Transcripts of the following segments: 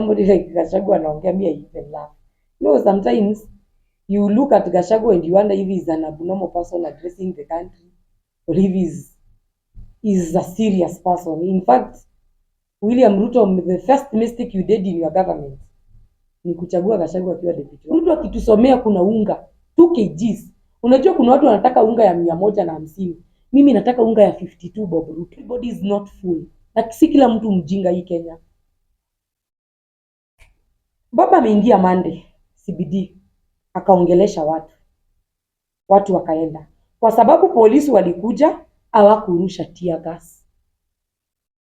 Somebody like Gachagua anaongea, me I even laugh. Sometimes you look at Gachagua and you wonder if he's an abnormal person addressing the country or if he's a serious person. In fact, William Ruto, the first mistake you did in your government ni kuchagua Gachagua akiwa deputy. Ruto akitusomea kuna unga 2 kgs. Unajua kuna watu wanataka unga ya 150. Mimi nataka unga ya 52 bob Ruto. Everybody is not full. Na si kila mtu mjinga hii Kenya. Baba ameingia Monday CBD akaongelesha watu wakaenda, kwa sababu polisi walikuja hawakurusha tear gas.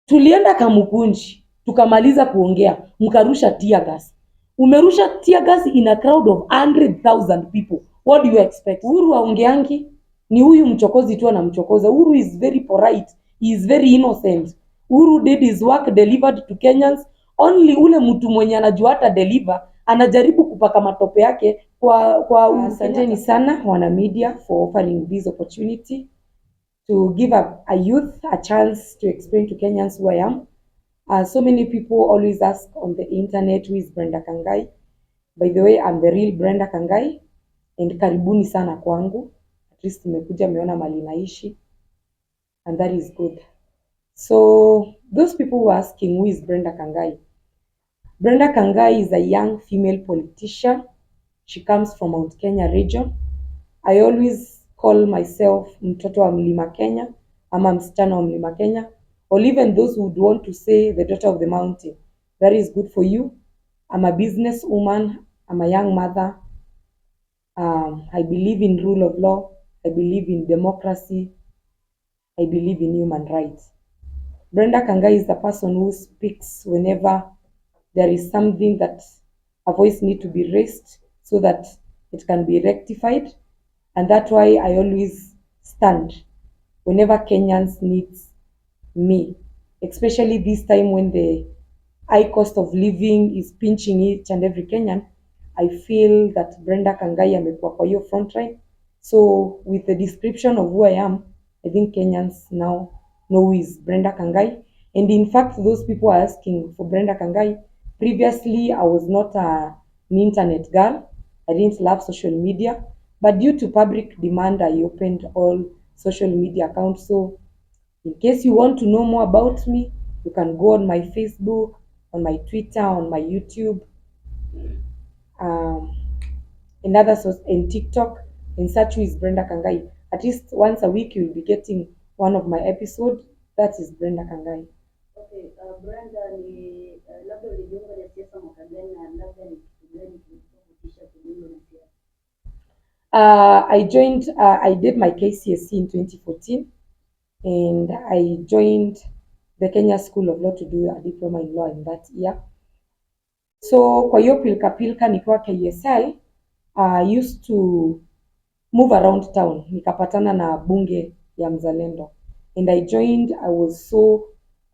Tulienda Kamukunji tukamaliza kuongea, mkarusha tear gas. Umerusha tear gas in a crowd of 100,000 people. What do you expect? Uhuru aongeangi, ni huyu mchokozi tu anamchokoza. Uhuru is very polite, he is very innocent. Uhuru did his work, delivered to Kenyans. Only ule mtu mwenye anajua hata deliver anajaribu kupaka matope yake kwa asanteni sana wana media for offering this opportunity to give a youth a chance to explain to Kenyans who I am. So many people always ask on the internet, who is Brenda Kangai? By the way, I'm the real Brenda Kangai, and karibuni sana kwangu. At least nimekuja meona mali naishi, and that is good. So those people who are asking, who is Brenda Kangai? Brenda Kangai is a young female politician. She comes from Mount Kenya region. I always call myself mtoto wa Mlima Kenya, ama msichana wa Mlima Kenya, or even those who would want to say the daughter of the mountain. That is good for you. I'm a business woman. I'm a young mother. I believe in rule of law. I believe in democracy. I believe in human rights. Brenda Kangai is the person who speaks whenever there is something that a voice needs to be raised so that it can be rectified. And that's why I always stand whenever Kenyans need me, especially this time when the high cost of living is pinching each and every Kenyan. I feel that Brenda Kangai amekuwa kwa hiyo front line. So with the description of who I am, I think Kenyans now know who is Brenda Kangai. And in fact, those people are asking for Brenda Kangai. Previously, I was not an internet girl. I didn't love social media. But due to public demand, I opened all social media accounts. So in case you want to know more about me, you can go on my Facebook, on my Twitter, on my YouTube, and other sources, in TikTok, in search with Brenda Kangai. At least once a week, you'll be getting one of my episodes. That is Brenda Kangai. Okay, Brenda, ni labda ulijiunga na siasa mwaka gani na labda ni kitu gani kilichokutisha kujiunga na siasa? I did my KCSE in 2014, and I joined the Kenya School of Law to do a diploma in law in that year. So kwa hiyo pilka nikiwa KSL, I used to move around town, nikapatana na bunge ya Mzalendo, and I joined. I was so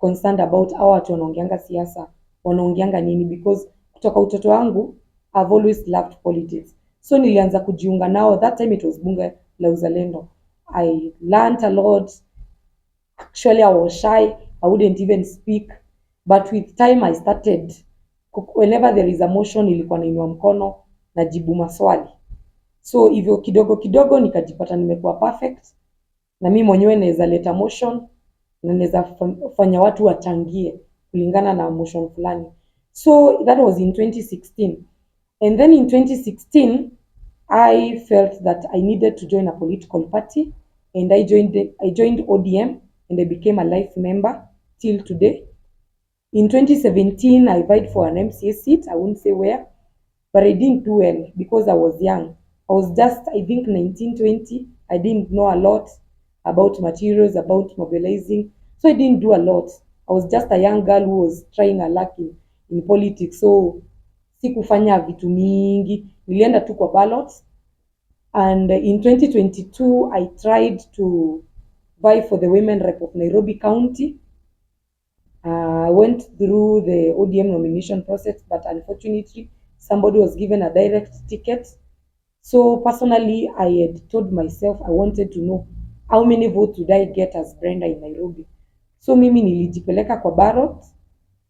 concerned about how watu wanaongeanga siasa, wanaongeanga nini, because kutoka utoto wangu I've always loved politics. So nilianza kujiunga nao. That time it was bunge la Uzalendo. I learned a lot. Actually, I was shy. I wouldn't even speak. But with time I started, whenever there is a motion, ilikuwa nainua mkono, najibu maswali. So hivyo kidogo kidogo nikajipata nimekuwa perfect, na mimi mwenyewe naweza leta motion na naweza fanya watu wachangie kulingana na motion fulani. So that was in 2016. And then in 2016, I felt that I needed to join a political party, and I joined ODM, and I became a life member till today. In 2017, I applied for an MCA seat. I won't say where, but I didn't do well because I was young. I was just, I think, 19, 20. I didn't know a lot about materials, about mobilizing. So I didn't do a lot. I was just a young girl who was trying her luck in politics. So sikufanya vitu mingi. Nilienda tu kwa ballots. And in 2022, I tried to vie for the women rep of Nairobi County. I went through the ODM nomination process, but unfortunately, somebody was given a direct ticket. So personally, I had told myself I wanted to know how many votes would I get as Brenda in Nairobi. So mimi nilijipeleka kwa ballot.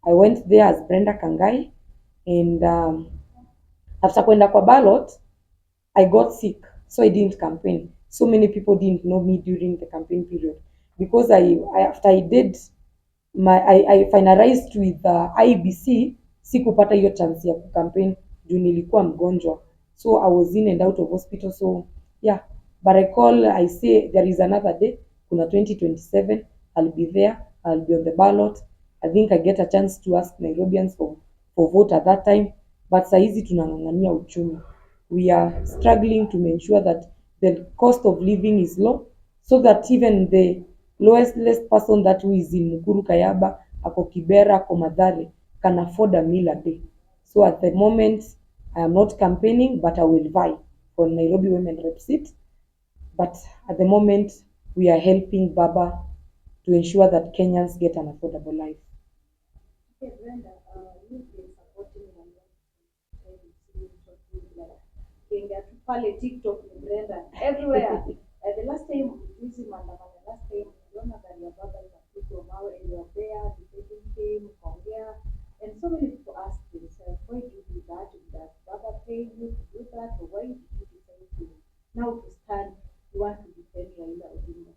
I went there as Brenda Kangai. and after kwenda kwa ballot I got sick, so I didn't campaign. So many people didn't know me during the campaign period because after I did I finalized with IBC, sikupata hiyo chance ya kucampaign juu nilikuwa mgonjwa, so I was in and out of hospital. So yeah, but I say there is another day, kuna 2027 I'll be there, I'll be on the ballot. I think I get a chance to ask Nairobians for vote at that time, but saizi tunang'ang'ania uchumi. We are struggling to ensure that the cost of living is low, so that even the lowest person that who is in Mukuru Kayaba, ako Kibera, ako Mathare, can afford a meal a day. So at the moment, I am not campaigning, but I will vie for Nairobi Women Rep seat. But at the moment, we are helping Baba to ensure that Kenyans get an affordable life. Okay, Brenda, you've been supporting Kenya pale TikTok ni Brenda everywhere. The last time hizi maandamano, last time uliona gari ya baba ikapigwa mawe, and you were there defending him, Kongea, and so many people ask themselves, why did you do that? Did that baba pay you to do that, or why did you decide to now to stand, you want to defend Raila Odinga?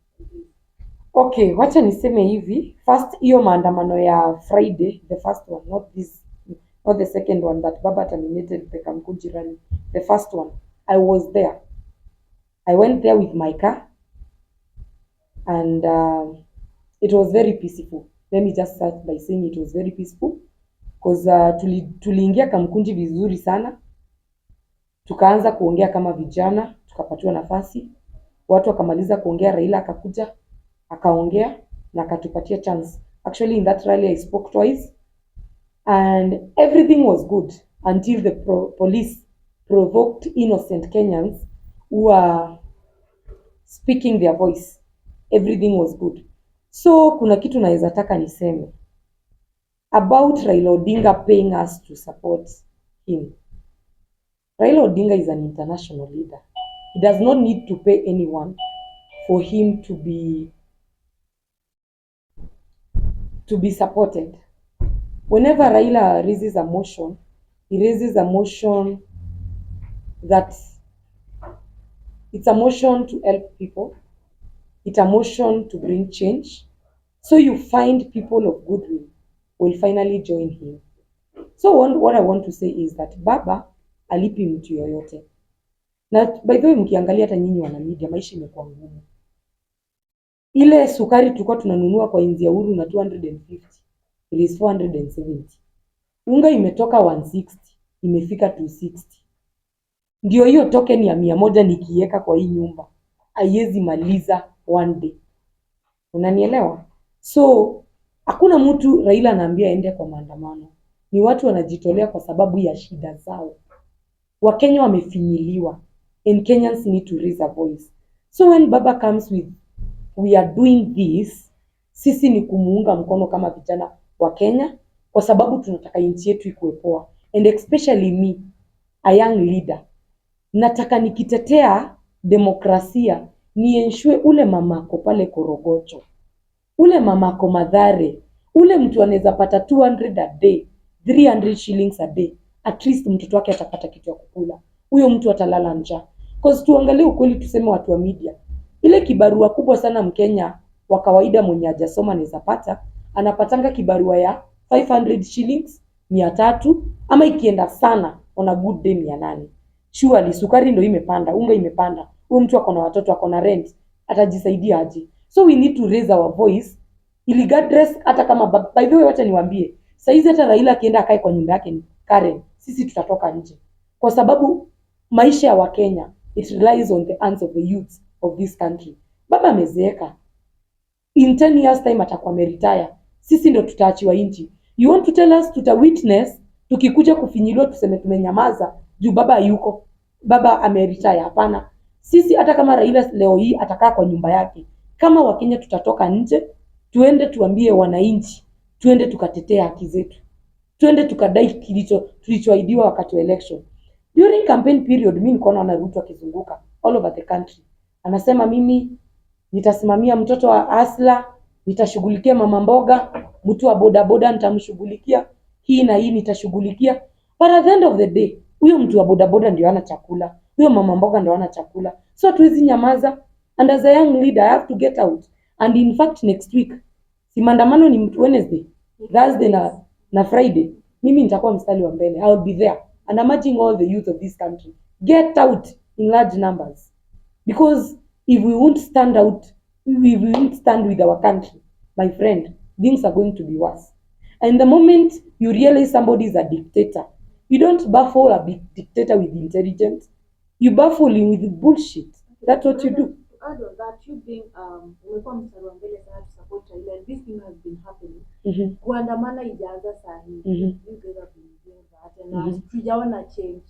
Okay, wacha niseme hivi. First, hiyo maandamano ya Friday, the first one, not the second one that Baba terminated the Kamkunji rally. The first one, I was there. I went there with my car, and it was very peaceful. Let me just start by saying it was very peaceful because tuliingia Kamkunji vizuri sana, tukaanza kuongea kama vijana, tukapatiwa nafasi, watu wakamaliza kuongea, Raila akakuja akaongea na akatupatia chance. Actually in that rally I spoke twice and everything was good until the police provoked innocent Kenyans who are speaking their voice. Everything was good. So kuna kitu naweza taka niseme about Raila Odinga paying us to support him. Raila Odinga is an international leader. He does not need to pay anyone for him to be supported. Whenever Raila raises a motion, he raises a motion that it's a motion to help people. It's a motion to bring change. So you find people of goodwill will finally join him. So what I want to say is that Baba alipi mtu yoyote. Na by the way, mkiangalia hata nyinyi wana media, maisha imekuwa ngumu. Ile sukari tulikuwa tunanunua kwa inzi ya Uhuru na 250, it is 470. Unga imetoka 160, imefika 260. Ndio hiyo token ya 100 nikiweka kwa hii nyumba haiwezi maliza one day. Unanielewa? So hakuna mtu Raila anaambia aende kwa maandamano. Ni watu wanajitolea kwa sababu ya shida zao. Wakenya wamefinyiliwa and Kenyans need to raise a voice. So when Baba comes with we are doing this, sisi ni kumuunga mkono kama vijana wa Kenya kwa sababu tunataka nchi yetu ikuwe poa, and especially me, a young leader. Nataka nikitetea demokrasia nienshwe ule mamako pale Korogocho, ule mamako Mathare, ule mtu anaweza pata 200 a day, 300 shillings a day, at least mtoto wake atapata kitu ya kukula. Huyo mtu atalala njaa. Cause tuangalie ukweli, tuseme watu wa media, ile kibarua kubwa sana Mkenya wa kawaida mwenye hajasoma anaweza pata, anapatanga kibarua ya 500 shillings, 300, ama ikienda sana on a good day 800. Surely sukari ndio imepanda, unga imepanda. Huyo mtu ako na watoto, ako na rent, atajisaidia aje? So we need to raise our voice regardless. Hata kama by the way, wacha niwaambie, saizi hata Raila akienda akae kwa nyumba yake Karen, sisi tutatoka nje kwa sababu maisha ya Wakenya it relies on the hands of the youth of this country. Baba amezeeka, in 10 years time atakuwa retire, sisi ndio tutaachiwa nchi. You want to tell us tuta witness tukikuja kufinyiliwa tuseme tumenyamaza juu baba yuko, baba ameretire? Hapana. Sisi hata kama Raila leo hii atakaa kwa nyumba yake, kama Wakenya tutatoka nje, tuende tuambie wananchi, tuende tukatetea haki zetu, tuende tukadai tulichoahidiwa wakati wa election. During campaign period, mimi niko naona Ruto akizunguka all over the country, anasema mimi nitasimamia mtoto wa Asla, nitashughulikia mama mboga, mtu wa boda boda nitamshughulikia, hii na hii nitashughulikia. But at the end of the day, huyo mtu wa bodaboda ndio hana chakula, huyo mama mboga ndio hana chakula. So hatuwezi nyamaza, and as a young leader I have to get out. And in fact next week, si maandamano ni Wednesday, Thursday na Friday, mimi nitakuwa mstari wa mbele. I will be there and I'm urging all the youth of this country, get out in large numbers, because if we won't stand out, we won't stand with our country, my friend, things are going to be worse. And the moment you realize somebody is a dictator, you don't baffle a big dictator with intelligence, you baffle him with bullshit. That's what you do. To add on that, you being umekuwa mstari wa mbele sana to support Raila, and this thing has been happening. Kuandamana ijaanza saa hii. You guys have been doing that and tujaona change.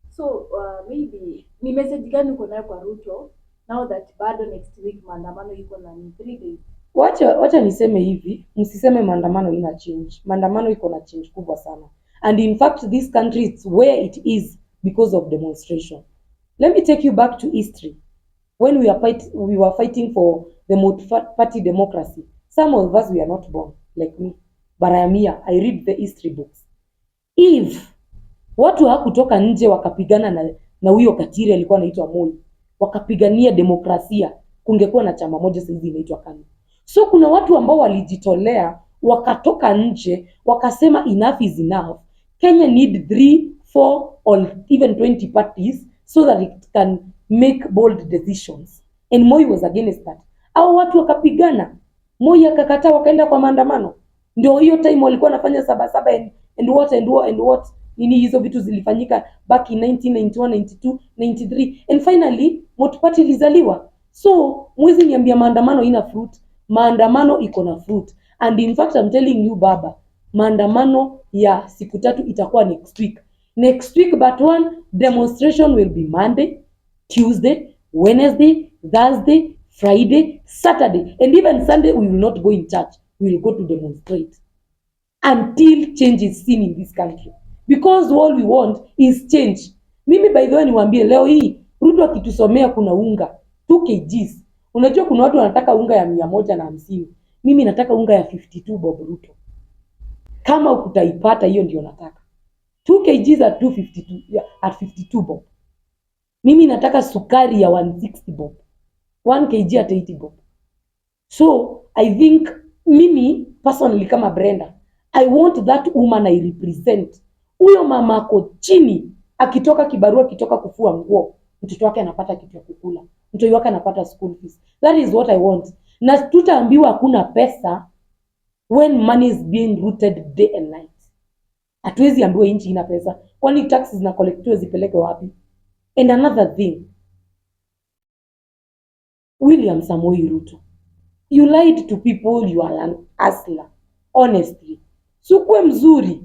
So maybe ni message gani uko nayo kwa Ruto now that bado next week maandamano iko na 3 days? Wacha niseme hivi, msiseme maandamano ina change. Maandamano iko na change kubwa sana. And in fact this country is where it is because of demonstration. Let me take you back to history. When we were fighting for the multi-party democracy, some of us we are not born like me, but I am here. I read the history books. If watu hawakutoka nje wakapigana na huyo katiri alikuwa anaitwa Moi, wakapigania demokrasia, kungekuwa na chama moja sasa hivi inaitwa KANU. So kuna watu ambao walijitolea wakatoka nje wakasema enough is enough. Kenya need 3, 4 or even 20 parties so that it can make bold decisions. And Moi was against that. Hao watu wakapigana, Moi akakataa, wakaenda kwa maandamano. Ndio hiyo time walikuwa wanafanya sabasaba and what nini, hizo vitu zilifanyika back in 1991, 92, 93 and finally multi-party ilizaliwa. So mwezi niambia maandamano ina fruit. Maandamano iko na fruit. And in fact I'm telling you baba, maandamano ya siku 3 itakuwa next week. Next week but one demonstration will be Monday, Tuesday, Wednesday, Thursday, Friday, Saturday, and even Sunday we will not go in church. We will go to demonstrate until change is seen in this country, because all we want is change. Mimi by the way niwaambie leo hii Ruto akitusomea kuna unga 2 kgs. Unajua kuna watu wanataka unga ya 150. Mimi nataka unga ya 52 bob Ruto. Kama ukutaipata hiyo ndio nataka. 2 kgs at 252 at 52 bob. Mimi nataka sukari ya 160 bob. 1 kg at 80 bob. So I think mimi personally kama Brenda, I want that woman I represent. Huyo mama ako chini, akitoka kibarua, akitoka kufua nguo, mtoto wake anapata kitu ya kukula, mtoto wake anapata school fees. That is what I want. Na tutaambiwa hakuna pesa when money is being rooted day and night. Hatuwezi ambiwa nchi ina pesa. Kwani taxes na collectiwa zipeleke wapi? And another thing, William Samoei Ruto, you lied to people, you are an hustler. Honestly. Sikuwe mzuri.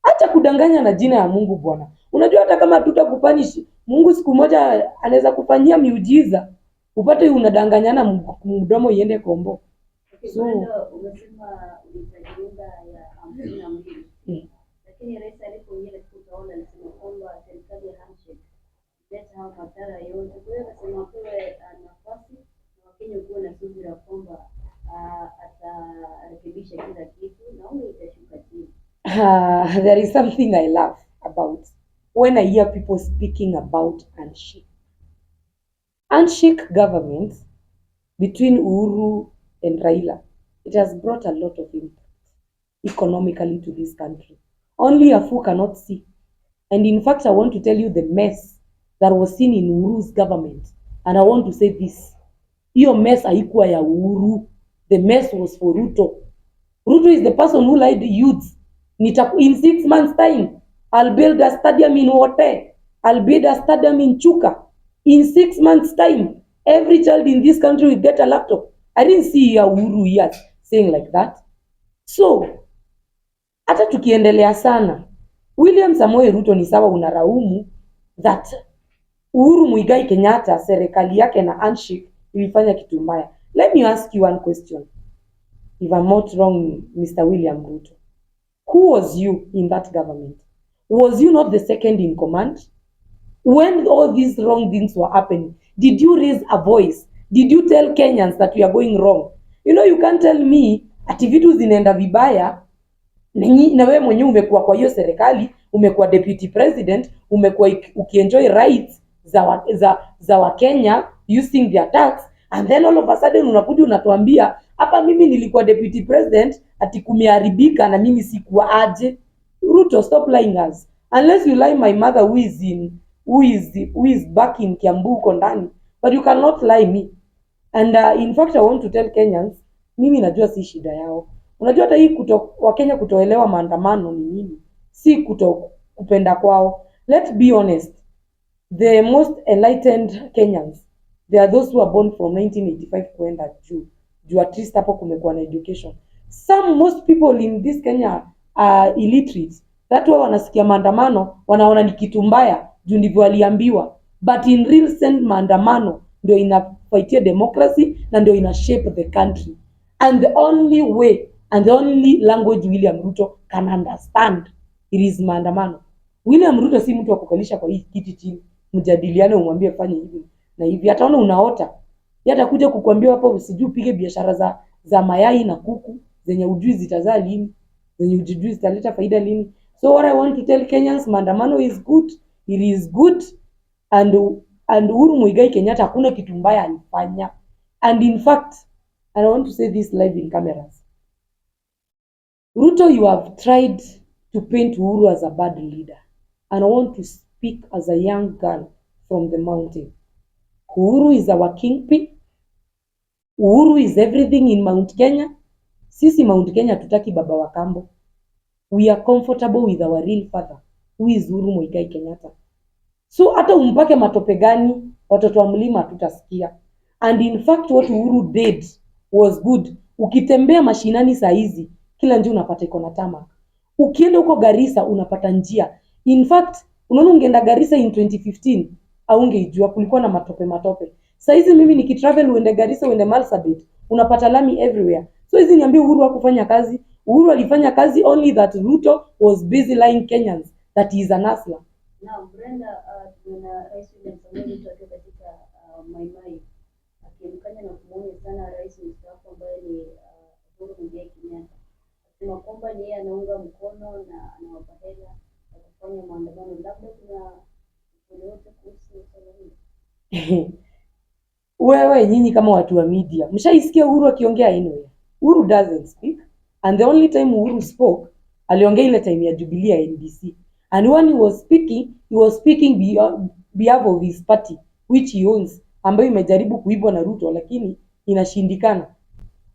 Acha kudanganya na jina ya Mungu bwana. Unajua hata kama tutakupanish, Mungu siku moja anaweza kufanyia miujiza. Upate unadanganyana mdomo iende kombo. So umesema ulitajiunga ya 52. Lakini rais alipoingia utaona alisema kwamba serikali ya handshake leta hao madhara yote. Kwa hiyo akasema kwa nafasi na Wakenya kuwa na subira kwamba atarekebisha kila kitu na huyo itashuka chini. There is something I love about when I hear people speaking about handshake. Handshake government between Uhuru and Raila, it has brought a lot of impact economically to this country. Only a fool cannot see. And in fact, I want to tell you the mess that was seen in Uhuru's government. And I want to say this. Hiyo mess haikuwa ya Uhuru. The mess was for Ruto. Ruto is the person who lied to youths. In 6 months time, I'll build a stadium in Wote. I'll build a stadium in Chuka. In 6 months time, every child in this country will get a laptop. I didn't see Uhuru yet saying like that. So, hata tukiendelea sana, William Samoei Ruto ni sawa unaraumu that Uhuru Muigai Kenyatta serikali yake na handshake ilifanya kitu mbaya. Let me ask you one question. If I'm not wrong, Mr. William Ruto, who was you in that government? Was you not the second in command? When all these wrong things were happening, did you raise a voice? Did you tell Kenyans that we are going wrong? You know, you can't tell me ati vitu zinaenda vibaya na wewe mwenyewe umekuwa kwa hiyo serikali umekuwa deputy president, umekuwa ukienjoy rights za Wakenya using their tax, and then all of a sudden unakuja unatuambia hapa mimi nilikuwa deputy president ati kumeharibika na mimi sikuwa aje. Ruto, stop lying us. Unless you lie my mother who is back in Kiambu uko ndani, but you cannot lie me. And in fact I want to tell Kenyans, mimi najua si shida yao. Unajua hata hii Wakenya kutoelewa maandamano ni nini, si kupenda kwao. Let's be honest, the most enlightened Kenyans, they are those who are born from 1985 kwenda juu at least hapo kumekuwa na education. Most people in this Kenya are illiterate. That why wanasikia maandamano wanaona ni kitu mbaya juu ndivyo waliambiwa, but in real sense maandamano ndio inafaitia democracy na ndio ina shape the country, and the only way and the only language William Ruto can understand it is maandamano. William Ruto si mtu wa kukalisha kwa hii kiti chini mjadiliane umwambie fanye hivi na hivi, ataona unaota. Yeye atakuja kukuambia hapo usijui upige biashara za mayai na kuku zenye ujui zitazaa lini, zenye ujui zitaleta faida lini. So what I want to tell Kenyans, maandamano is good, it is good, and Uhuru Muigai Kenyatta hakuna kitu mbaya alifanya. And in fact, and I want to say this live in cameras, Ruto, you have tried to paint Uhuru as a bad leader, and I want to speak as a young girl from the mountain. Uhuru is our kingpin. Uhuru is everything in Mount Kenya. Sisi Mount Kenya tutaki baba wa kambo. We are comfortable with our real father, who is Uhuru Muigai Kenyatta. So hata umpake matope gani, watoto wa mlima tutasikia. And in fact what Uhuru did was good. Ukitembea mashinani saa hizi, kila njia unapata iko na tarmac. Ukienda huko Garissa unapata njia. In fact, unaona ungeenda Garissa in 2015, haungeijua kulikuwa na matope. Saa hizi mimi nikitravel uende Garissa uende Marsabit, unapata lami everywhere. So hizi niambie Uhuru hakufanya kazi. Uhuru alifanya kazi, only that Ruto was busy lying Kenyans that he is an hustler. Now, Brenda, tuna Rais William Samoei Ruto akiwa katika Maimai akimkanya na kumuonya sana rais mstaafu ambaye ni Uhuru Muigai Kenyatta, akisema kwamba ni yeye anaunga mkono na anawapa hela ya kufanya maandamano. Labda kuna yoyote kuhusu swala hili? Wewe nyinyi kama watu wa media, mshaisikia Uhuru akiongea anyway? Uhuru doesn't speak, and the only time Uhuru spoke, aliongea ile time ya Jubilee NDC. And when he was speaking behalf of his party which he owns, ambayo imejaribu kuibwa na Ruto lakini inashindikana.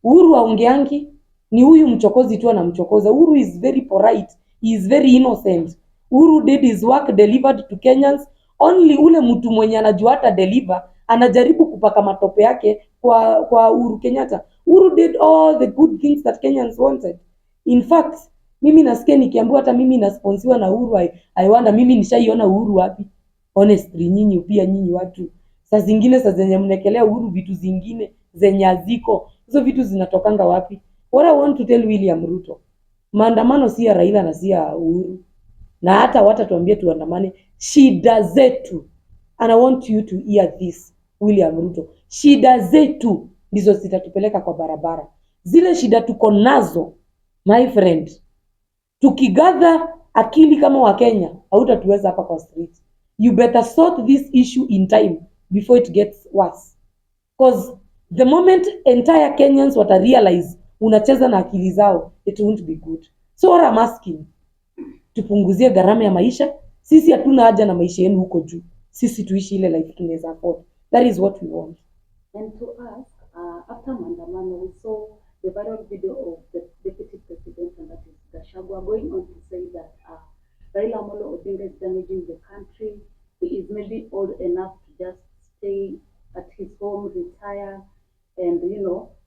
Uhuru aongeangi, ni huyu mchokozi tu anamchokoza. Uhuru is very polite, he is very innocent. Uhuru did his work, delivered to Kenyans. Only ule mtu mwenye anajua hata deliver anajaribu kupaka matope yake kwa Uhuru Kenyatta. Uhuru did all the good things that Kenyans wanted. In fact, mimi nasikia nikiambiwa hata mimi nasponsiwa na Uhuru, I wonder mimi nishaiona Uhuru wapi? Honestly, nyinyi watu saa zingine saa zenye mnekelea Uhuru vitu zingine zenye aziko, hizo vitu zinatokanga wapi? What I want to tell William Ruto, maandamano si ya Raila na si ya Uhuru, na hata watatuambia tuandamane, shida zetu. And I want you to hear this, William Ruto, shida zetu ndizo zitatupeleka kwa barabara. Zile shida tuko nazo, my friend, tukigather akili kama wa Kenya, hautatuweza hapa kwa street. You better sort this issue in time before it gets worse. Because the moment entire Kenyans wata realize unacheza na akili zao, it won't be good. So what I'm asking, tupunguzie gharama ya maisha. Sisi hatuna haja na maisha yenu huko juu. Sisi tuishi ile life tunaweza afford. That is what we want. And to ask, after maandamano, we saw the viral video of the deputy president, and that is Gachagua, going on to say that Raila Odinga is damaging the country. He is maybe old enough to just stay at his home, retire, and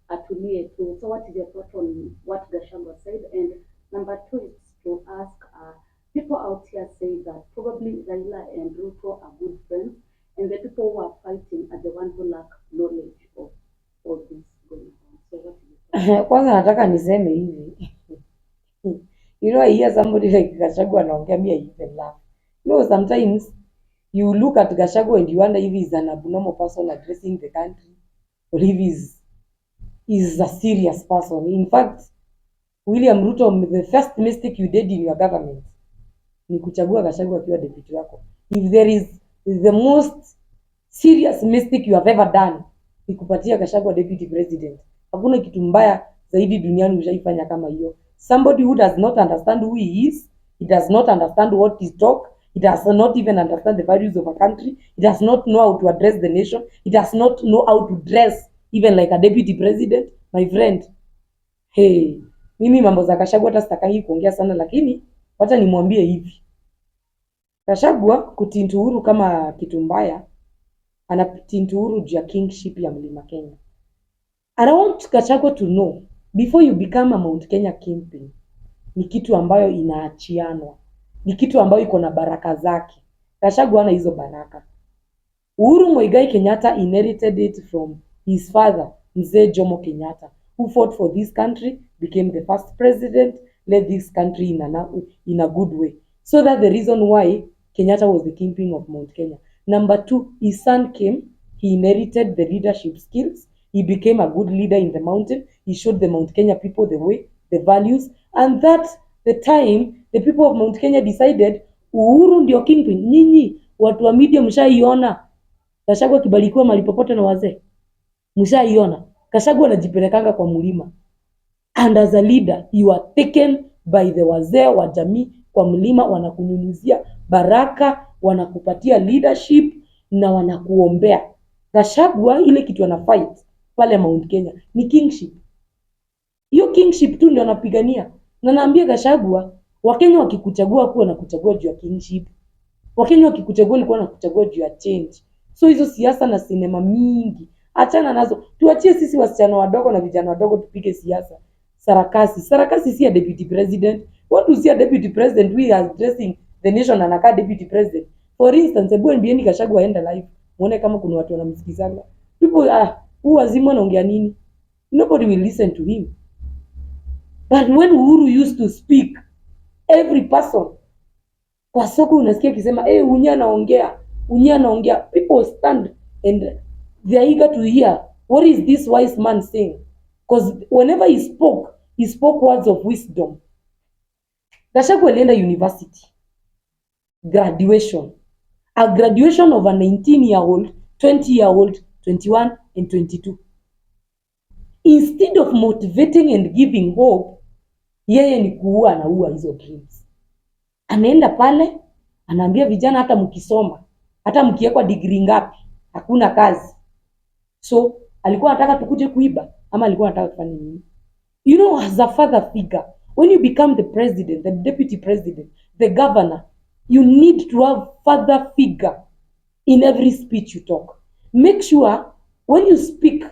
atulie too. So what is your thought on what Gachagua said? And number two is to ask, people out here say that probably Raila and Ruto are good friends, and the people who are fighting are the ones who lack knowledge of all this going on. So what is your thought? Kwanza nataka niseme hivi. I hear somebody like Gachagua anaongea, me I even laugh. Sometimes you look at Gachagua and you wonder if he's an abnormal person addressing the country, or if he's a serious person. In fact, William Ruto, the first mistake you did in your government ni kuchagua Gachagua akiwa deputy wako. If there is the most serious mistake you have ever done, ni kupatia Gachagua deputy president. Hakuna kitu mbaya zaidi duniani ushaifanya kama hiyo. Somebody who does not understand who he is, he does not understand what he talk, he does not even understand the values of a country, he does not know how to address the nation, he does not know how to dress even like a deputy president. My friend, hey, mimi mambo za Gachagua hata sitakangi kuongea sana, lakini wacha nimwambie hivi. Gachagua kutintu Uhuru kama kitu mbaya, anatintu Uhuru juu ya kingship ya Mlima Kenya. And I want Gachagua to know, before you become a Mount Kenya kingpin, ni kitu ambayo inaachianwa, ni kitu ambayo iko na baraka zake. Gachagua ana hizo baraka. Uhuru Muigai Kenyatta inherited it from his father, Mzee Jomo Kenyatta, who fought for this country, became the first president, led this country in a good way. So that's the reason why Kenyatta was the kingpin of Mount Kenya. Number two, his son came, he inherited the leadership skills, he became a good leader in the mountain, he showed the Mount Kenya people the way, the values, and that's the time the people of Mount Kenya decided Uhuru ndio kingpin. Nyinyi watu wa media mshaiona Gachagua kibalikiwa mahali popote na wazee? Mshaiona? Gachagua anajipelekanga kwa mlima. And as a leader, you are taken by the wazee wa jamii kwa mlima, wanakunyunyuzia baraka, wanakupatia leadership na wanakuombea. Gachagua ile kitu ana fight pale Mount Kenya ni kingship. Hiyo kingship tu ndio anapigania. Na naambia Gachagua, Wakenya wakikuchagua kuwa na kuchagua juu ya kingship. Wakenya wakikuchagua ilikuwa na kuchagua juu ya change. So hizo siasa na sinema mingi, achana nazo. Tuachie sisi wasichana wadogo na vijana wadogo tupige siasa. Sarakasi. Sarakasi si ya deputy president. What do you see a deputy president we are addressing the nation anakaa deputy president? For instance, ebu NBN Gachagua aenda live. Muone kama kuna watu wanamsikizanga. People who wazima naongea nini? Nobody will listen to him. But when Uhuru used to speak, every person kwa soko unasikia akisema Unya anaongea, people stand and they are eager to hear what is this wise man saying, because whenever he spoke words of wisdom. Gachagua alienda university graduation, a graduation of a 19-year-old, 20-year-old, 21 and 22. Instead of motivating and giving hope, yeye ni kuua, anaua hizo dreams. Anaenda pale, anaambia vijana hata mkisoma, hata mkiekwa degree ngapi, hakuna kazi. So, alikuwa anataka tukuje kuiba, ama alikuwa anataka kufanya nini? You know, as a father figure, when you become the president, the deputy president, the governor, you need to have father figure in every speech you talk. Make sure when you speak,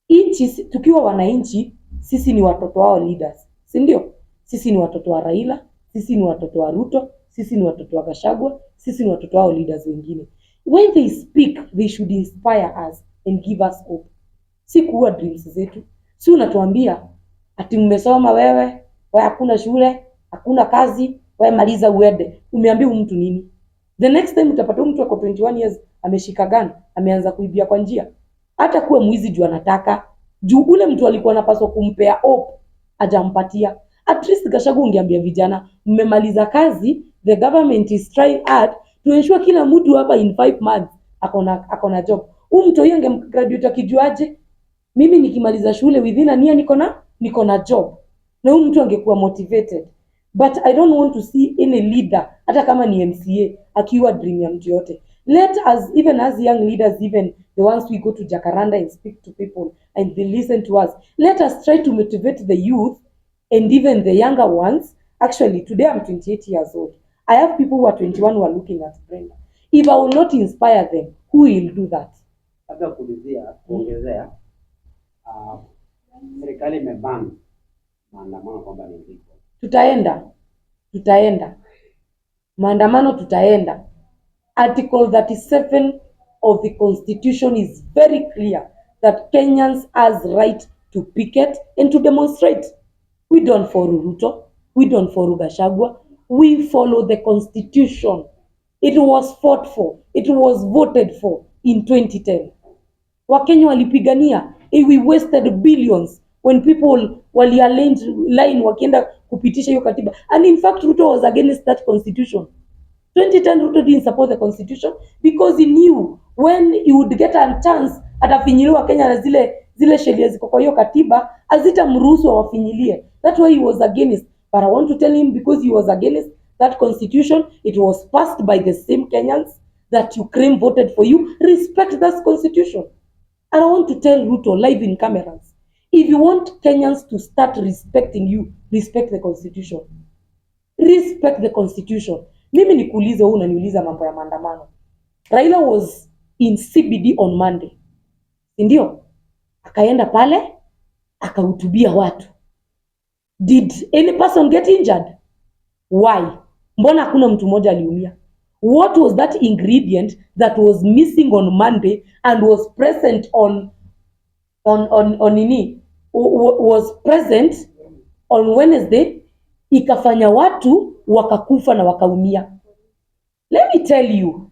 inchi, tukiwa wananchi, sisi ni watoto wao leaders. Si ndio? Sisi ni watoto wa Raila, sisi ni watoto wa Ruto, sisi ni watoto wa Gachagua, sisi ni watoto wao leaders wengine. When they speak, they should inspire us and give us hope. Si kuua dreams zetu. Si unatuambia ati mmesoma wewe hakuna shule, hakuna kazi, wewe maliza uende. Umeambia mtu nini? The next time utapata mtu ako 21 years ameshika gun, ameanza kuibia kwa njia. Hata kuwa mwizi juu anataka, juu ule mtu alikuwa anapaswa kumpea hope, ajampatia. At least Gachagua ungeambia vijana, mmemaliza kazi, the government is trying hard to ensure kila mtu hapa in 5 months akona job. Mtu yeye angegraduate akijuaje? Mimi nikimaliza shule within a year niko na job. Na mtu angekuwa motivated. But I don't want to see any leader, hata kama ni MCA, akiwa dream ya mtu yote. Let us, even as young leaders, even the ones we go to Jacaranda and speak to people and they listen to us, let us try to motivate the youth and even the younger ones. Actually, today I'm 28 years old. I have people who are 21 who are looking at Brenda. If I will not inspire them, who will do that? Labda kuongezea, serikali imebana maandamano kwamba ni illegal. Tutaenda. Maandamano tutaenda. Article 37 of the Constitution is very clear that Kenyans has right to picket and to demonstrate. We don't follow Ruto. We don't follow Gachagua. We follow the Constitution. It was fought for. It was voted for in 2010. Wakenya walipigania. We wasted billions when people wali aligned line wakienda kupitisha hiyo katiba. And in fact Ruto was against that constitution. 2010 Ruto didn't support the constitution because he knew when he would get a chance atafinyiliwa Kenya na zile sheria ziko kwa hiyo katiba hazitamruhusu awafinyilie. That's why he was against. But I want to tell him, because he was against that constitution, it was passed by the same Kenyans that Ukraine voted for you. Respect that constitution. And I want to tell Ruto live in cameras, if you want Kenyans to start respecting you, respect the constitution. Respect the constitution. Mimi nikuulize, wewe unaniuliza mambo ya maandamano. Raila was in CBD on Monday. Ndio? Akaenda pale akahutubia watu. Did any person get injured? Why? Mbona hakuna mtu mmoja aliumia? What was that ingredient that was missing on Monday and was present on nini? Was present on Wednesday, ikafanya watu wakakufa na wakaumia. Let me tell you,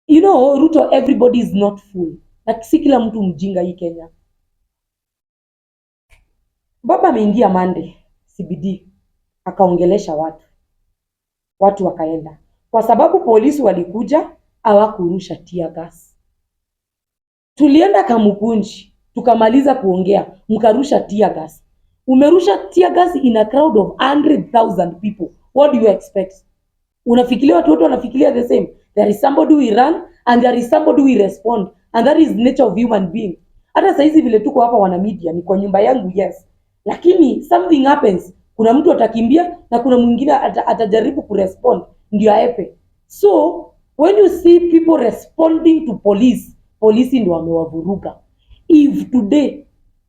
you know, Ruto, everybody is not fool. Na si kila mtu mjinga hii Kenya. Baba ameingia Monday CBD akaongelesha watu wakaenda, kwa sababu polisi walikuja hawakurusha tear gas. Tulienda Kamukunji tukamaliza kuongea, mkarusha tear gas. Umerusha tear gas in a crowd of 100,000 people. What do you expect? Unafikiria watu wote wanafikiria the same? There is somebody we run and there is somebody we respond, and that is nature of human being. Hata saizi vile tuko hapa wana media, ni kwa nyumba yangu, yes, lakini something happens, kuna mtu atakimbia na kuna mwingine atajaribu kurespond ndio aepe. So when you see people responding to police ndio wamewavuruga. If today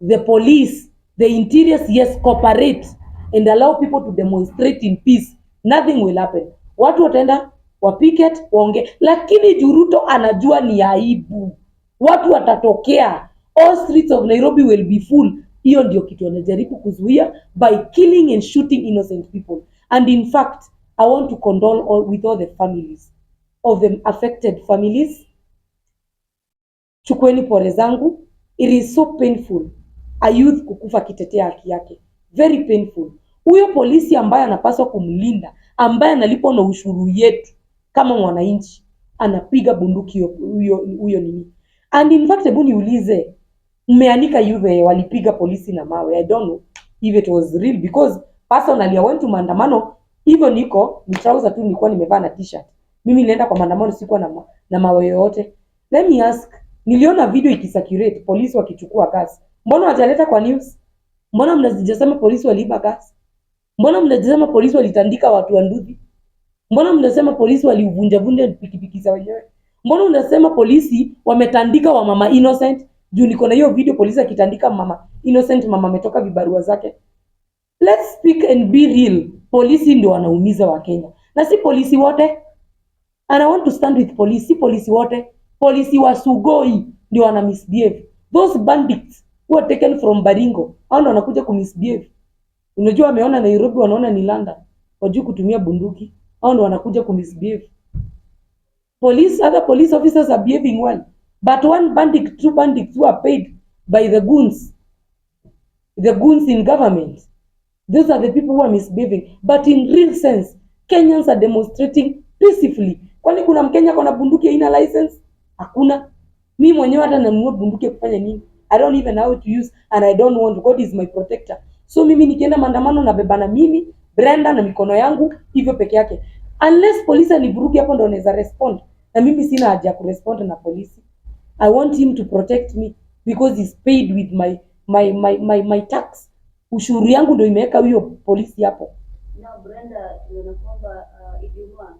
the police, the interiors, yes, cooperate and allow people to demonstrate in peace, nothing will happen. Watu wataenda wapicket waonge, lakini Ruto anajua ni aibu, watu watatokea, all streets of Nairobi will be full. Hiyo ndio kitu anajaribu kuzuia by killing and shooting innocent people. And in fact, I want to condole with all the families of the affected families. Chukueni pole zangu. It is so painful a youth kukufa kitetea haki yake, very painful. Huyo polisi ambaye anapaswa kumlinda, ambaye analipwa na ushuru yetu kama mwananchi, anapiga bunduki huyo nini. And in fact, hebu niulize, mmeanika youth walipiga polisi na mawe? I don't know if it was real, because personally I went to maandamano, hivyo ni trouser tu nilikuwa nimevaa na t-shirt. Mimi nilienda kwa maandamano, sikuwa na mawe yote. Let me ask, niliona video ikisirculate polisi wakichukua gas. Mbona wajaleta kwa news? Mbona mnasema polisi waliiba gas? Mbona mnasema polisi walitandika watu wa Nduthi? Mbona mnasema polisi walivunja pikipiki za wenyewe? Mbona unasema polisi wametandika wa mama innocent? Juu niko na hiyo video, polisi akitandika mama innocent, mama ametoka vibarua zake. Let's speak and be real. Polisi ndio wanaumiza wa Kenya. Na si polisi wote. And I want to stand with police. Si polisi wote. Polisi wa Sugoi ndio wana misbehave. Those bandits who are taken from Baringo, hao ndio wanakuja kumisbehave. Unajua wameona Nairobi, wanaona ni London, wajui kutumia bunduki. Hao ndio wanakuja kumisbehave. Other police officers are behaving well. But one bandit, two bandits who are paid by the goons in government, those are the people who are misbehaving. But in real sense, Kenyans are demonstrating peacefully. Kwani kuna Mkenya kuna bunduki haina license? Hakuna. Mimi mwenyewe hata nanunua bunduki kufanya nini? I don't even know how to use, and I don't want. God is my protector. So mimi nikienda maandamano na bebana mimi, Brenda na mikono yangu hivyo peke yake. Unless polisi anivurugi, hapo ndo naweza respond. Na mimi sina haja ya kurespond na polisi. I want him to protect me because he's paid with my tax. Ushuru yangu ndio imeweka huyo polisi hapo. Na Brenda, tunaona kwamba Ijumaa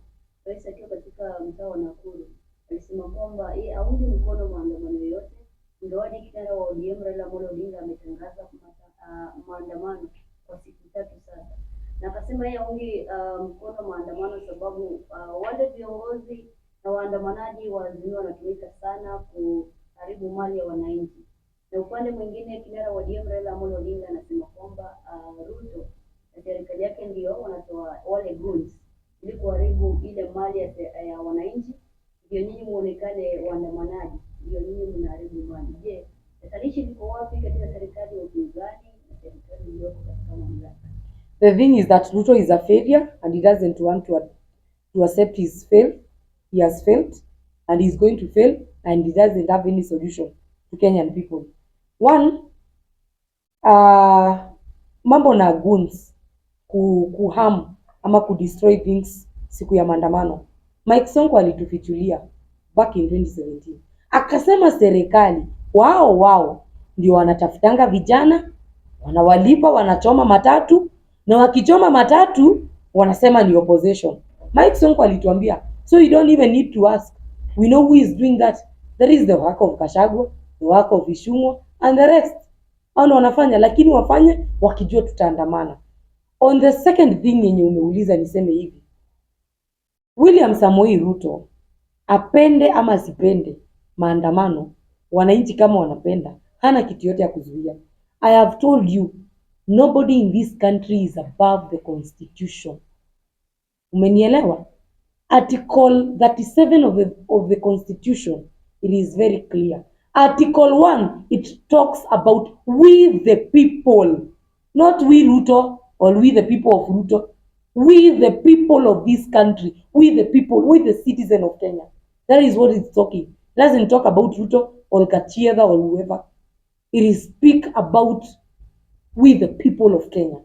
rais akiwa katika mtaa wa Nakuru alisema kwamba yeye haungi mkono maandamano yote, ingawaje kinara wa ODM Raila Odinga ametangaza maandamano kwa siku 3 sasa. Na akasema yeye haungi mkono maandamano sababu wale viongozi na waandamanaji wa Azimio wanatumika sana kuharibu mali ya wananchi. Na upande mwingine kinara wa ODM Raila Odinga anasema kwamba Ruto na serikali yake ndio wanatoa wale goods ili kuharibu ile mali ya wananchi, ndio nyinyi muonekane waandamanaji, ndio nyinyi mnaharibu mali. Je, Tatanishi liko wapi katika serikali ya upinzani na serikali iliyoko katika mamlaka? The thing is that Ruto is a failure and he doesn't want to accept his fail. He has failed and he's going to fail and he doesn't have any solution to Kenyan people. One, mambo na goons kuharm ama kudestroy things siku ya maandamano. Mike Sonko alitufichulia back in 2017. Akasema serikali wao ndio wanatafutanga vijana, wanawalipa, wanachoma matatu, na wakichoma matatu wanasema ni opposition. Mike Sonko alituambia, so you don't even need to ask. We know who is doing that. That is the work of Gachagua, the work of Ishungwa and the rest. Hao ndio wanafanya, lakini wafanye wakijua tutaandamana. On the second thing yenye umeuliza niseme hivi. William Samoei Ruto apende ama asipende maandamano, wananchi kama wanapenda, hana kitu yote ya kuzuia. I have told you, nobody in this country is above the constitution. Umenielewa? Article 37 of the constitution, it is very clear. Article 1, it talks about we the people, not we Ruto or we the people of Ruto. We the people of this country, we the people, we the citizen of Kenya. That is what it's talking. It doesn't talk about Ruto or Gachagua or whoever. It is speak about we the people of Kenya.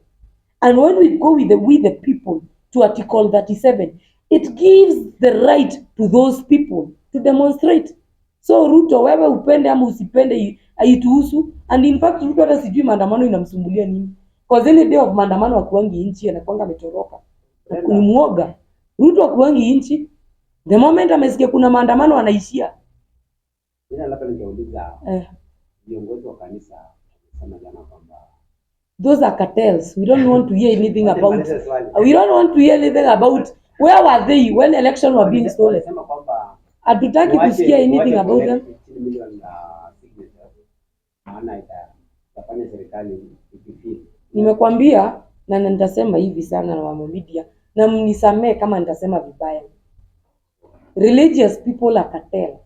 And when we go with we the people to Article 37, it gives the right to those people to demonstrate. So Ruto, wewe upende ama usipende haituhusu. And in fact Ruto hata sijui maandamano inamsumbulia nini. Because any day of maandamano akuangi inchi, anakuanga ametoroka. Ni muoga. Ruto akuangi inchi. The moment amesikia kuna maandamano anaishia. Mimi labda ningeuliza viongozi wa kanisa wanasema jana kwamba those are cartels. We don't want to hear anything about. We don't want to hear anything about where were they when election were being stolen. Hatutaki kusikia anything about them. Nimekwambia na nitasema hivi sana na mama media, na mnisamee kama nitasema vibaya. Religious people are cartel.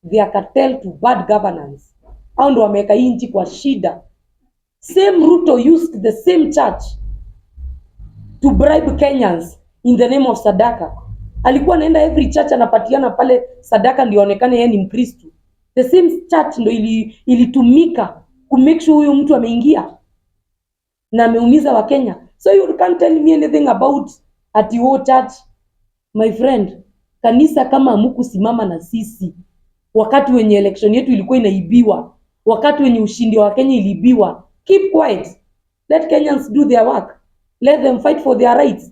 They are cartel to bad governance. Hao ndio wameka hii nchi kwa shida. Same Ruto used the same church to bribe Kenyans in the name of sadaka. Alikuwa anaenda every church anapatiana pale sadaka ndio aonekane yeye ni Mkristo. The same church ndio ilitumika ku make sure huyo mtu ameingia na ameumiza wa Kenya. So you can't tell me anything about at your church. My friend, kanisa kama hamkusimama na sisi wakati wenye election yetu ilikuwa inaibiwa, wakati wenye ushindi wa Kenya iliibiwa, keep quiet. Let Kenyans do their work. Let them fight for their rights.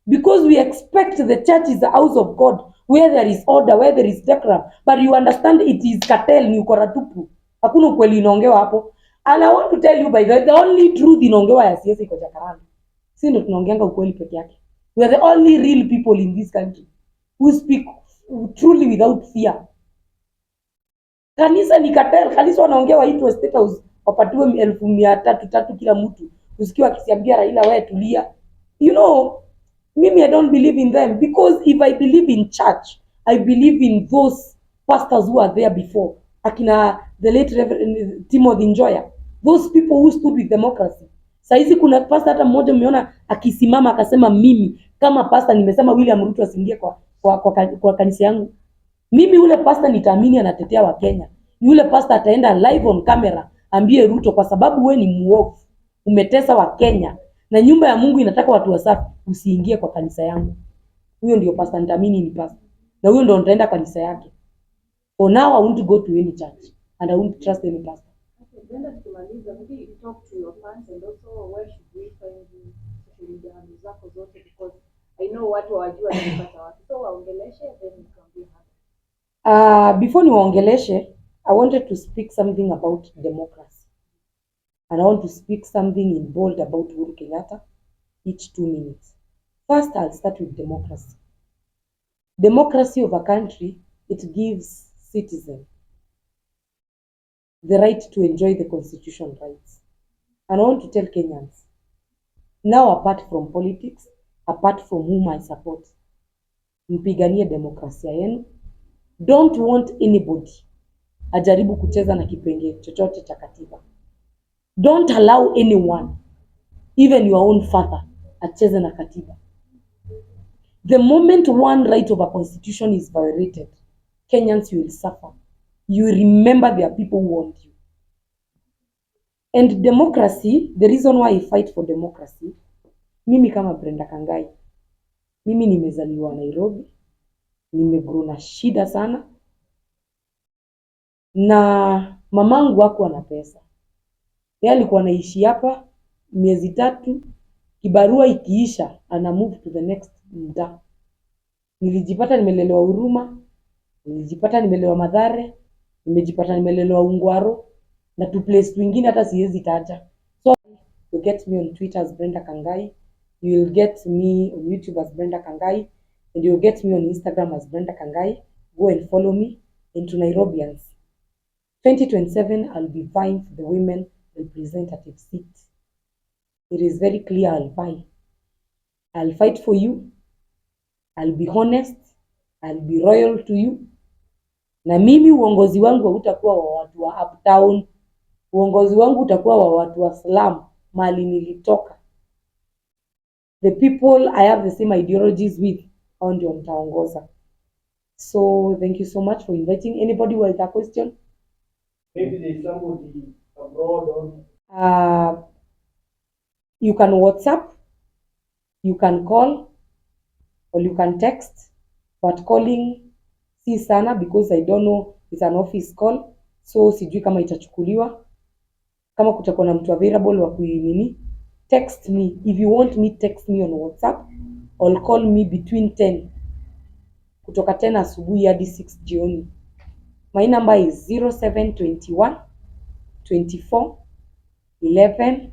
Because we expect the church is the house of God, where there is order, where there is decorum. But you understand it is cartel, ni ukora tupu. Hakuna ukweli inaongewa hapo. And I want to tell you by the only truth inaongewa ya siasa iko Jakaranda. Sisi ndio tunaongeanga ukweli peke yake. We are the only real people in this country who speak truly without fear. Kanisa ni cartel. Kanisa wanaongea waitwe State House wapatiwe 1,300 kila mtu. Usikiwa akisiambia Raila wewe tulia. You know, mimi I don't believe in them, because if I believe in church, I believe in those pastors who are there before. Akina the late Reverend Timothy Njoya. Those people who stood with democracy. Saizi kuna pastor hata mmoja umeona akisimama akasema mimi kama pastor nimesema William Ruto asiingie kwa kanisa yangu. Mimi ule pastor nitaamini anatetea wa Kenya. Yule pastor ataenda live on camera ambie Ruto, kwa sababu we ni muovu, umetesa wa Kenya na nyumba ya Mungu inataka watu wasafi, usiingie kwa kanisa yangu. Huyo ndio pastor nitaamini ni pastor. Na huyo ndio nitaenda kanisa yake. For now I won't go to any church and I won't trust any pastor. Okay, Brenda, tukimaliza, maybe you talk to your fans and also where should we find you social media handles zako zote, because I know watu hawajua kupata wapi. So waongeleshe then you can be happy. Before niwaongeleshe, I wanted to speak something about democracy. And I want to speak something in bold about Uhuru Kenyatta, each 2 minutes. First, I'll start with democracy. Democracy of a country, it gives citizens the right to enjoy the constitutional rights. And I want to tell Kenyans, now apart from politics, apart from whom I support, mpiganie demokrasia yenu. Don't want anybody ajaribu kucheza na kipengele chochote cha katiba. Don't allow anyone, even your own father, acheze na katiba. The moment one right of a constitution is violated, Kenyans will suffer. You remember there are people who want you. And democracy, the reason why I fight for democracy, mimi kama Brenda Kangai, mimi nimezaliwa Nairobi, nimegrow na shida sana, na mamangu hakuwa na pesa. Yeye alikuwa anaishi hapa miezi 3, kibarua ikiisha ana move to the next mtaa. Nilijipata nimelelewa Huruma, nilijipata nimelelewa Mathare, nimejipata nimelelewa Ungwaro na tu place twingine hata siwezi taja. So you get me on Twitter as Brenda Kangai, you will get me on YouTube as Brenda Kangai, and you'll get me on Instagram as Brenda Kangai. Go and follow me. And to Nairobians, 2027 I'll be vying for the women representative seat. It is very clear I'll vie. I'll fight for you. I'll be honest. I'll be loyal to you. Na mimi uongozi wangu hautakuwa wa watu wa uptown. Uongozi wangu utakuwa wa watu wa slum, mali nilitoka. The people I have the same ideologies with, hao ndio nitaongoza. So thank you so much for inviting. Anybody with a question? Maybe there's somebody abroad or you can WhatsApp, you can call, or you can text, but calling si sana because I don't know, it's an office call, so sijui kama itachukuliwa. Kama kutakuwa na mtu available wa kuinini, text me. If you want me, text me on WhatsApp or call me between 10 kutoka 10 asubuhi hadi 6 jioni. My number is 0721 24 11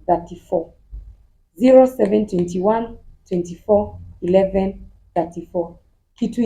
34. 0721 24 11 34. Kitu